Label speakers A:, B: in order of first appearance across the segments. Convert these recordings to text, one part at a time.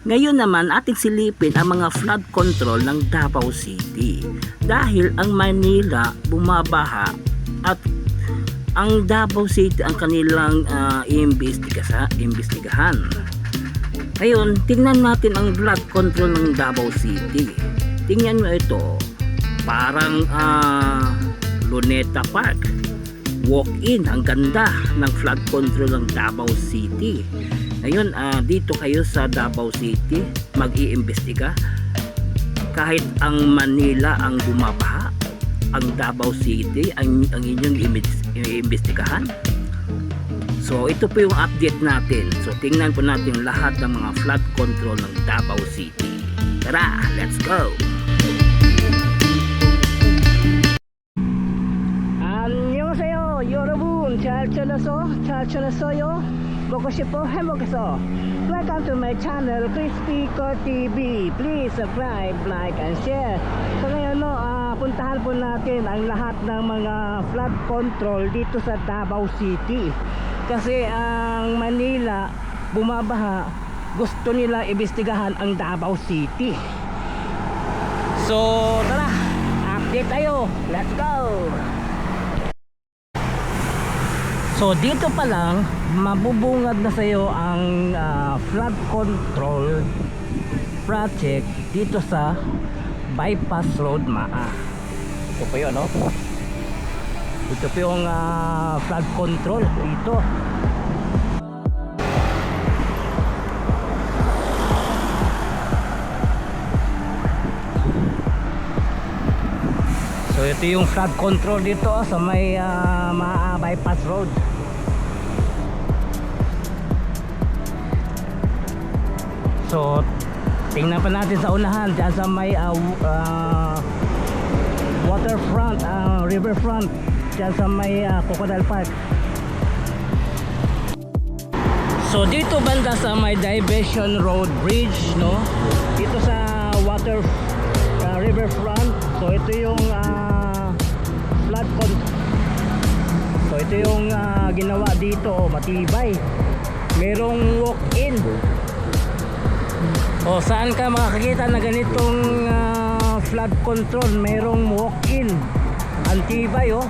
A: Ngayon naman ating silipin ang mga flood control ng Davao City. Dahil ang Manila bumabaha at ang Davao City ang kanilang iimbestigahan. Ngayon, tingnan natin ang flood control ng Davao City. Tingnan mo ito. Parang Luneta Park. Walk-in, ang ganda ng flood control ng Davao City. Ngayon, dito kayo sa Davao City mag-iimbestiga. Kahit ang Manila ang bumabaha, ang Davao City ang inyong iimbestigahan. So ito po yung update natin. So tingnan po natin lahat ng mga flood control ng Davao City. Tara, let's go! 안녕하세요 여러분, 잘 지냈어요? 먹고 싶어 해먹겠어. Welcome to my channel Crispy Core TV. Please subscribe, like and share. So ngayon puntahan po natin ang lahat ng mga flood control dito sa Davao City. Kasi ang Manila bumabaha, gusto nila imbestigahan ang Davao City. So tara, update tayo. Let's go! So dito pa lang mabubungad na sa iyo ang flood control project dito sa Bypass Road Maa. Ito po yun, no? Ito po yung flood control dito. So ito yung flood control dito sa may Maa Bypass Road. So tingnan pa natin sa unahan dyan sa may waterfront, riverfront dyan sa may Crocodile Park. So dito banda sa may Diversion Road Bridge, no? Dito sa riverfront. So ito yung flood control. So ito yung ginawa dito, matibay. Merong walk-in. O saan ka makakita na ganitong flood control? Merong walk-in. Antibay, oh.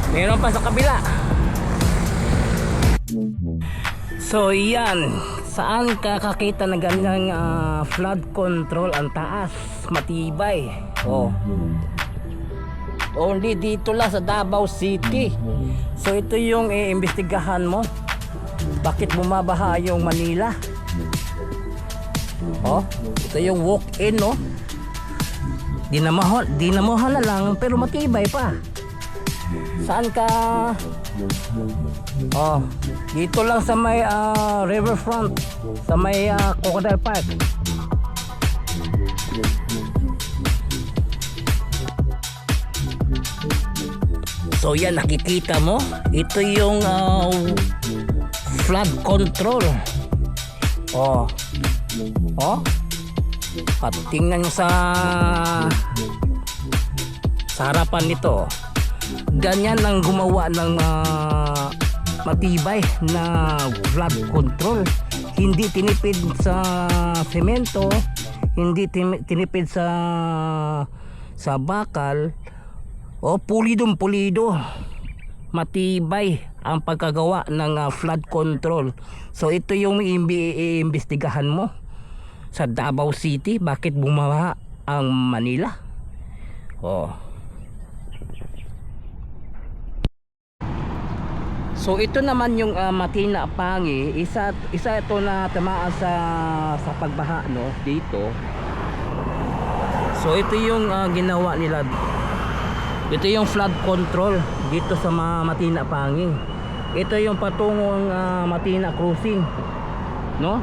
A: Meron pa sa kabila. So yan, saan ka kakita na ganyang flood control? Ang taas, matibay. Oh. Only dito lang sa Davao City. So ito yung iimbestigahan mo. Bakit bumabaha yung Manila? Oh, ito yung walk-in, no? Dinamohan na lang pero matibay pa. Saan ka? Oh, dito lang sa may riverfront, sa may Crocodile Park. So yan, nakikita mo? Ito yung flood control. Oh. Oh. At tingnan nyo sa harapan nito. Ganyan ang gumawa ng matibay na flood control. Hindi tinipid sa semento, hindi tinipid sa bakal. O pulido. Matibay ang pagkagawa ng flood control. So ito yung iimbestigahan mo sa Davao City. Bakit bumaha ang Manila? Oh. So ito naman yung Matina Pangi. Isa ito na tamaan sa pagbaha, no, dito. So ito yung ginawa nila. Ito yung flood control dito sa Matina Pangi. Ito yung patungong Matina Crossing, no?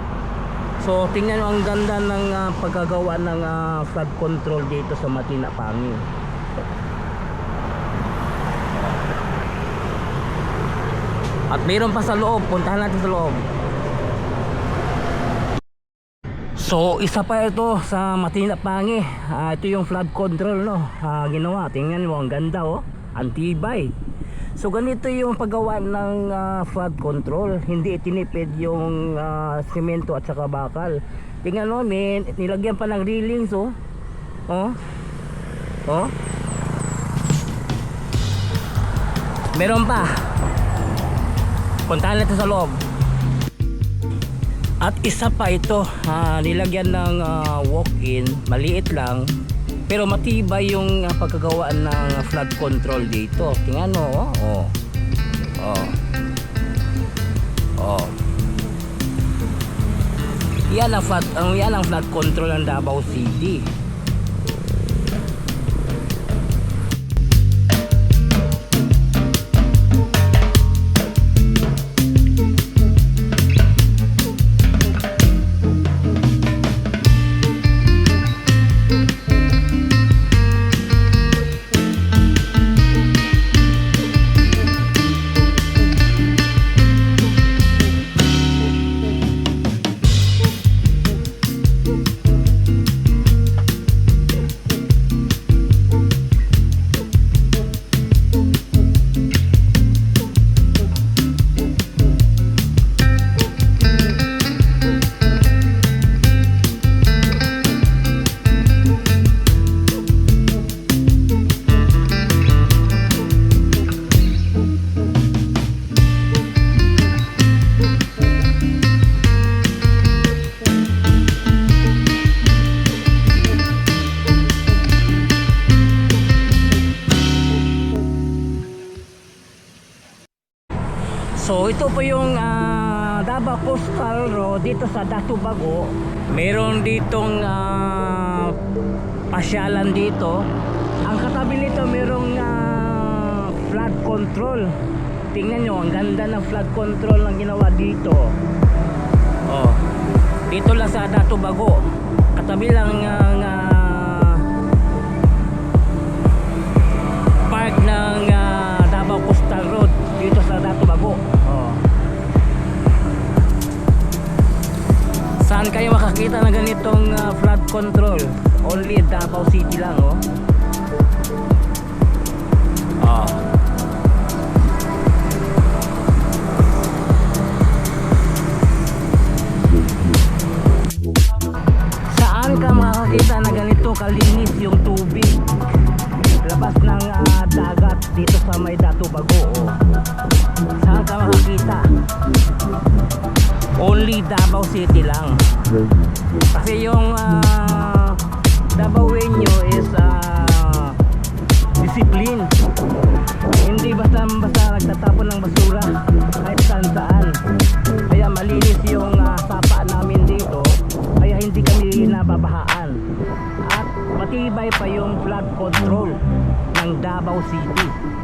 A: So tingnan mo ang ganda ng pagkagawa ng flood control dito sa Matina Pangi. At mayroon pa sa loob, puntahan natin sa loob. So isa pa ito sa Matina Pangi. Ito yung flood control, no, ginawa. Tingnan mo ang ganda, oh, antibay. So ganito yung paggawa ng flood control. Hindi itinipid yung simento at saka bakal. Tingnan mo, nilagyan pa ng railings, oh. Oh. Oh. Meron pa. Puntahan natin sa loob. At isa pa ito, nilagyan ng walk-in, maliit lang. Pero matibay yung pagkagawa ng flood control dito. Tingnan mo, oh. Oh. Oh. Yan ang flood control ng Davao City. So ito po yung Davao Coastal Road dito sa Datubago. Meron ditong pasyalan dito. Ang katabi nito merong flood control. Tingnan nyo, ang ganda ng flood control na ginawa dito. Oh, dito lang sa Datubago. Katabi lang park ng Davao Coastal Road dito sa Datubago. Oh. Saan kayo makakita ng ganitong flood control? Only Davao City lang, oh. Oh. Saan ka makakita na ganito kalinis yung tubig? Labas ng dagat dito sa may Datubago, oh. Saan ka makakita? Only Davao City lang. Kasi yung Davaoenyo is discipline. Hindi basta nagtatapon ng basura kahit saan. Kaya malinis yung sapa namin dito. Kaya hindi kami nababahaan. At matibay pa yung flood control ng Davao City.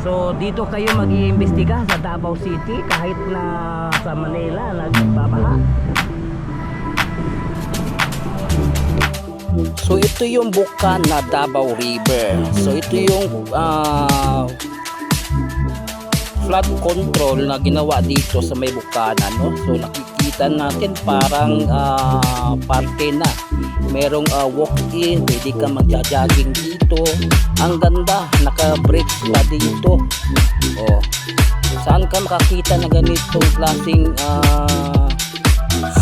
A: So dito kayo mag-iimbestiga sa Davao City kahit na sa Manila nagbabaha. So ito yung bukan na Davao River. So ito yung flood control na ginawa dito sa may bukanan, no? So nakikita natin parang parke na. Merong walk-in, pwede ka magja-jogging dito. Ang ganda, naka-brakes pa dito. Oh. Saan ka makakita na ganitong klaseng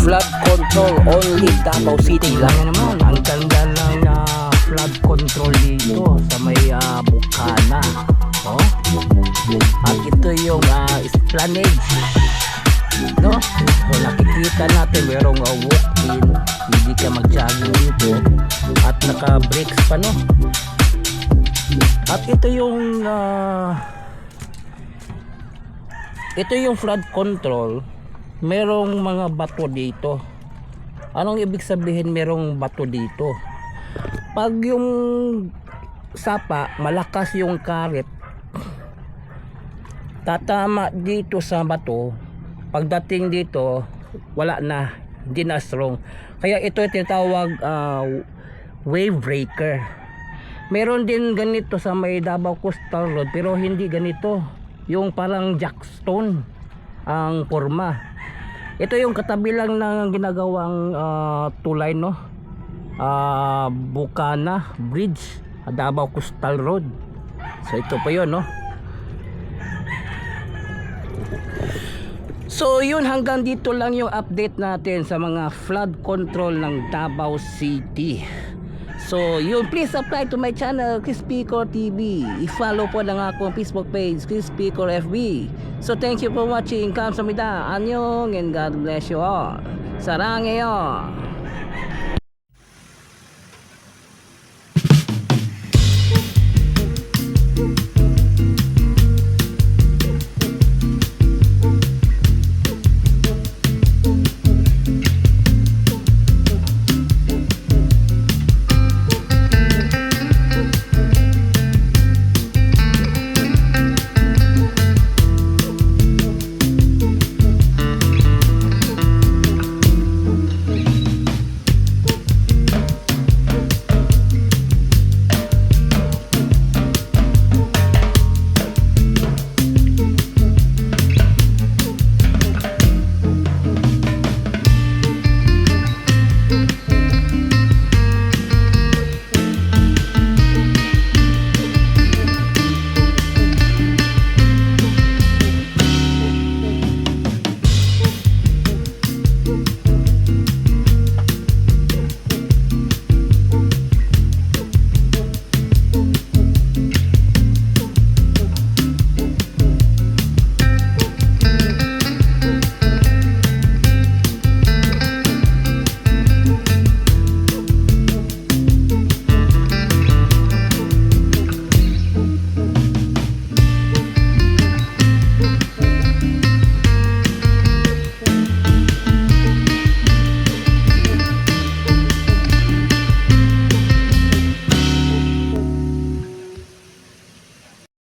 A: flood control? Only Davao City lang naman. Ang ganda ng flood control dito sa may bukana. Oh. At ito yung esplanade, no? So nakikita natin merong walk-in, hindi ka mag-jogging dito at naka-brakes pa, no? At ito yung flood control. Merong mga bato dito. Anong ibig sabihin merong bato dito? Pag yung sapa malakas yung karet, tatama dito sa bato, pagdating dito wala na, hindi na strong. Kaya ito tinatawag wave breaker. Meron din ganito sa may Davao Coastal Road pero hindi ganito, yung parang jackstone ang forma. Ito yung katabi lang ng ginagawang tulay, no? Bukana Bridge, Davao Coastal Road. So ito pa yun, no? So yun, hanggang dito lang yung update natin sa mga flood control ng Davao City. So yun, please subscribe to my channel, Chris Picor TV. I-follow po lang akong Facebook page, Chris Picor FB. So thank you for watching. Kamsahamnida, annyeong, and God bless you all. Sarangayo.